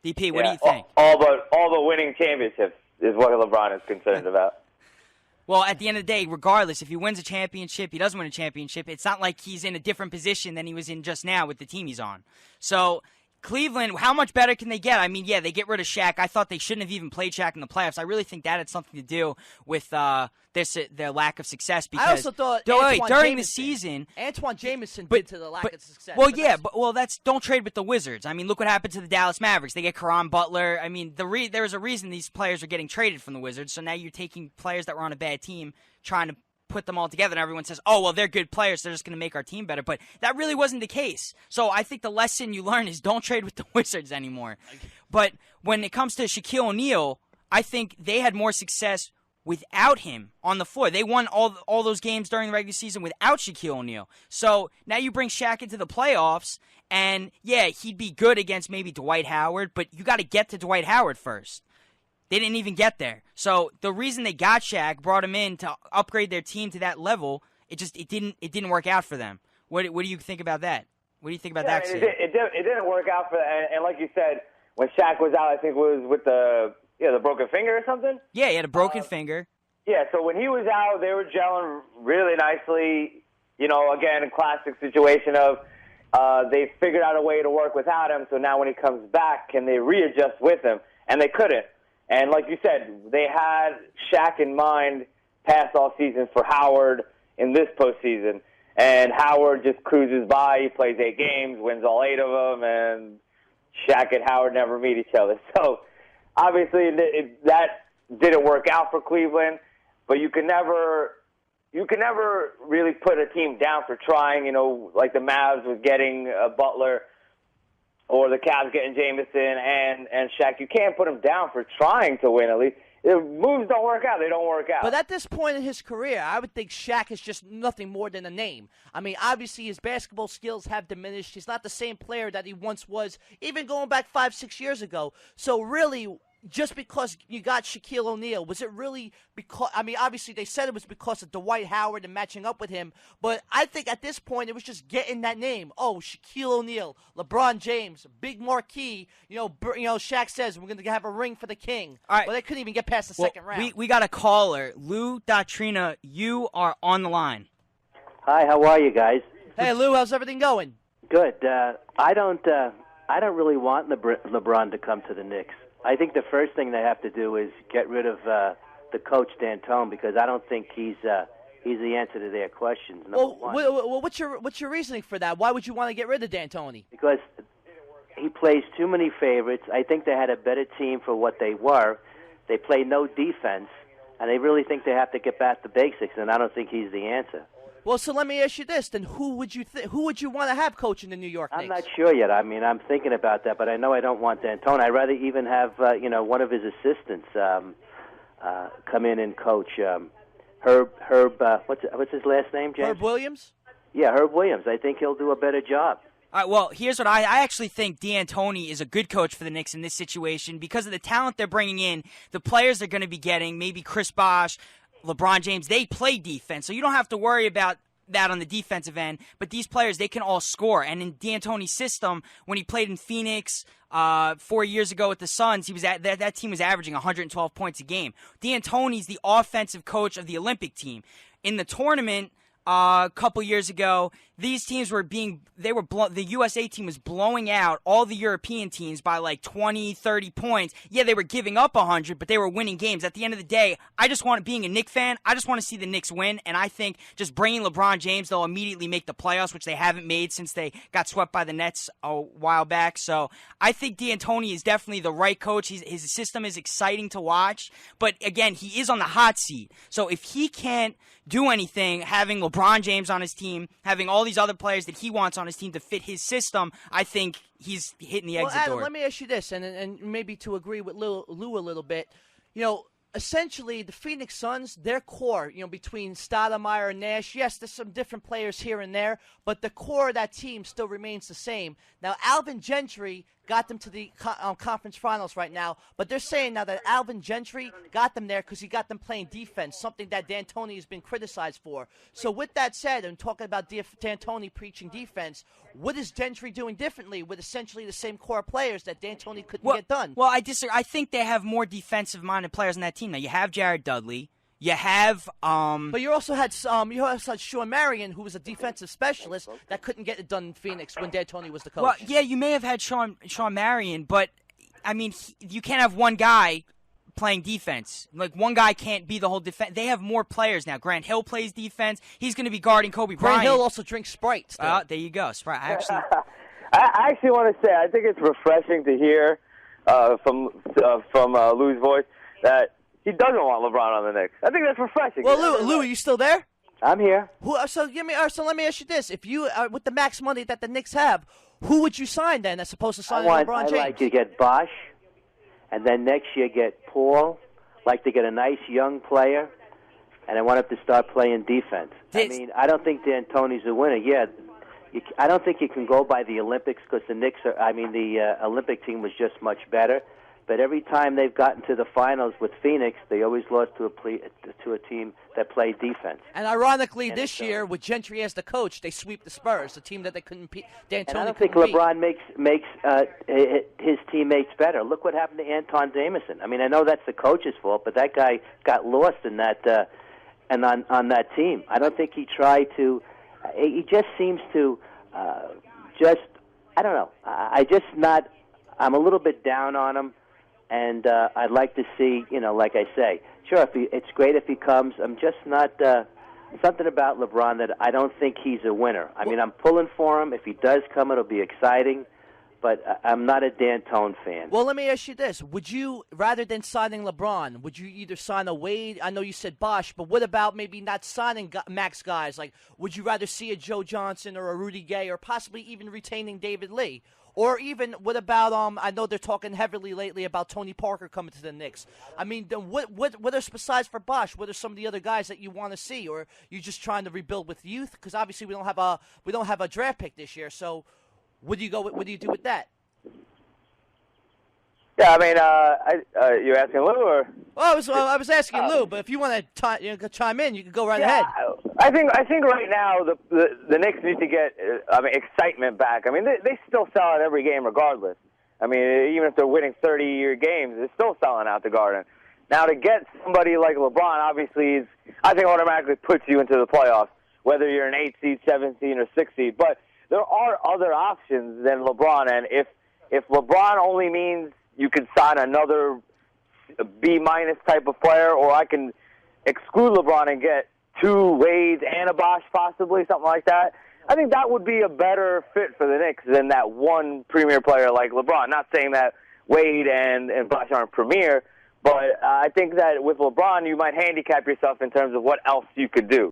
DP, what do you think? All but winning championships is what LeBron is concerned about. Well, at the end of the day, regardless, if he wins a championship, he doesn't win a championship, it's not like he's in a different position than he was in just now with the team he's on. So Cleveland, how much better can they get? I mean, yeah, they get rid of Shaq. I thought they shouldn't have even played Shaq in the playoffs. I really think that had something to do with their lack of success. Because I also thought during the season, Antoine Jameson did to the lack of success. Well, don't trade with the Wizards. I mean, look what happened to the Dallas Mavericks. They get Caron Butler. I mean, there's a reason these players are getting traded from the Wizards. So now you're taking players that were on a bad team, trying to put them all together, and everyone says, oh, well, they're good players, they're just going to make our team better. But that really wasn't the case. So I think the lesson you learn is don't trade with the Wizards anymore. But when it comes to Shaquille O'Neal, I think they had more success without him on the floor. They won all those games during the regular season without Shaquille O'Neal. So now you bring Shaq into the playoffs, and yeah, he'd be good against maybe Dwight Howard, but you got to get to Dwight Howard first. They didn't even get there. So the reason they got Shaq, brought him in to upgrade their team to that level, it didn't work out for them. What do you think about that? What do you think about that? It didn't work out for them. And like you said, when Shaq was out, I think it was with the broken finger or something. Yeah, he had a broken finger. Yeah, so when he was out, they were gelling really nicely. You know, again, a classic situation of they figured out a way to work without him. So now when he comes back, can they readjust with him? And they couldn't. And like you said, they had Shaq in mind past all season for Howard in this postseason. And Howard just cruises by. He plays 8 games, wins all 8 of them, and Shaq and Howard never meet each other. So obviously that didn't work out for Cleveland. But you can never really put a team down for trying. You know, like the Mavs was getting Butler, or the Cavs getting Jameson and Shaq. You can't put them down for trying to win, at least. If moves don't work out, they don't work out. But at this point in his career, I would think Shaq is just nothing more than a name. I mean, obviously his basketball skills have diminished. He's not the same player that he once was, even going back 5-6 years ago. So really, just because you got Shaquille O'Neal, was it really because, I mean, obviously they said it was because of Dwight Howard and matching up with him, but I think at this point it was just getting that name. Oh, Shaquille O'Neal, LeBron James, big marquee. You know, Shaq says we're going to have a ring for the king. All right. Well, they couldn't even get past the second round. We got a caller. Lou Datrina, you are on the line. Hi, how are you guys? Hey, Lou, how's everything going? Good. I don't really want LeBron to come to the Knicks. I think the first thing they have to do is get rid of the coach D'Antoni, because I don't think he's the answer to their questions. Number one. Well, what's your reasoning for that? Why would you want to get rid of D'Antoni? Because he plays too many favorites. I think they had a better team for what they were. They play no defense, and they really think they have to get back to basics, and I don't think he's the answer. Well, so let me ask you this: then who would you want to have coaching the New York Knicks? I'm not sure yet. I mean, I'm thinking about that, but I know I don't want D'Antoni. I'd rather even have one of his assistants come in and coach. Herb. What's his last name, James? Herb Williams. Yeah, Herb Williams. I think he'll do a better job. All right, well, here's what I actually think D'Antoni is a good coach for the Knicks in this situation because of the talent they're bringing in, the players they're going to be getting, maybe Chris Bosh, LeBron James, they play defense, so you don't have to worry about that on the defensive end. But these players, they can all score. And in D'Antoni's system, when he played in Phoenix 4 years ago with the Suns, that team was averaging 112 points a game. D'Antoni's the offensive coach of the Olympic team. In the tournament a couple years ago, these teams were the USA team was blowing out all the European teams by like 20, 30 points. Yeah, they were giving up 100, but they were winning games. At the end of the day, being a Knicks fan, I just want to see the Knicks win, and I think just bringing LeBron James, they'll immediately make the playoffs, which they haven't made since they got swept by the Nets a while back. So I think D'Antoni is definitely the right coach. His system is exciting to watch, but again, he is on the hot seat. So if he can't do anything, having LeBron James on his team, having all these other players that he wants on his team to fit his system, I think he's hitting the exit Adam, door. Let me ask you this, and maybe to agree with Lou a little bit. Essentially, the Phoenix Suns, their core, between Stoudemire and Nash, yes, there's some different players here and there, but the core of that team still remains the same. Now, Alvin Gentry got them to the conference finals right now. But they're saying now that Alvin Gentry got them there because he got them playing defense, something that D'Antoni has been criticized for. So with that said, and talking about D'Antoni preaching defense, what is Gentry doing differently with essentially the same core players that D'Antoni couldn't get done? Well, I disagree. I think they have more defensive-minded players on that team. Now, you have Jared Dudley. You have, but you also had Sean Marion, who was a defensive specialist that couldn't get it done in Phoenix when D'Antoni was the coach. Well, yeah, you may have had Sean Marion, but I mean, you can't have one guy playing defense. Like, one guy can't be the whole defense. They have more players now. Grant Hill plays defense. He's going to be guarding Kobe Bryant. Grant Hill also drinks Sprite. There you go, Sprite. I actually want to say I think it's refreshing to hear from Lou's voice that he doesn't want LeBron on the Knicks. I think that's refreshing. Well, Lou, are you still there? I'm here. So let me ask you this: if you with the max money that the Knicks have, who would you sign then? That's supposed to sign LeBron James. I like to get Bosh, and then next year get Paul. Like to get a nice young player, and I want him to start playing defense. I mean, I don't think D'Antoni's a winner. Yeah, I don't think you can go by the Olympics because the Knicks are. I mean, the Olympic team was just much better. But every time they've gotten to the finals with Phoenix, they always lost to a team that played defense. And ironically, this year, with Gentry as the coach, they sweep the Spurs, the team that they couldn't beat. And I don't think LeBron makes his teammates better. Look what happened to Anton Jamison. I mean, I know that's the coach's fault, but that guy got lost in that and on that team. I don't think he tried to. He just seems to I don't know. I'm a little bit down on him. And I'd like to see, like I say, sure, it's great if he comes. I'm just not something about LeBron that I don't think he's a winner. I mean, I'm pulling for him. If he does come, it'll be exciting. But I'm not a D'Antoni fan. Well, let me ask you this. Would you, rather than signing LeBron, would you either sign a Wade? I know you said Bosh, but what about maybe not signing max guys? Like, would you rather see a Joe Johnson or a Rudy Gay or possibly even retaining David Lee? Or even, what about, I know they're talking heavily lately about Tony Parker coming to the Knicks. I mean, what are, besides for Bosh, what are some of the other guys that you want to see? Or you just trying to rebuild with youth? Because obviously we don't have a draft pick this year. So what do you do with that? Yeah, I mean, you're asking Lou, or? Well, I was asking Lou, but if you want to chime in, you can go right ahead. I think right now the Knicks need to get excitement back. I mean, they still sell out every game regardless. I mean, even if they're winning 30-year games, they're still selling out the Garden. Now, to get somebody like LeBron, obviously, I think automatically puts you into the playoffs, whether you're an 8 seed, 7 seed, or 6 seed. But there are other options than LeBron, and if LeBron only means you can sign another B-minus type of player, or I can exclude LeBron and get 2 Wades and a Bosh possibly, something like that, I think that would be a better fit for the Knicks than that one premier player like LeBron. Not saying that Wade and Bosh aren't premier, but I think that with LeBron you might handicap yourself in terms of what else you could do.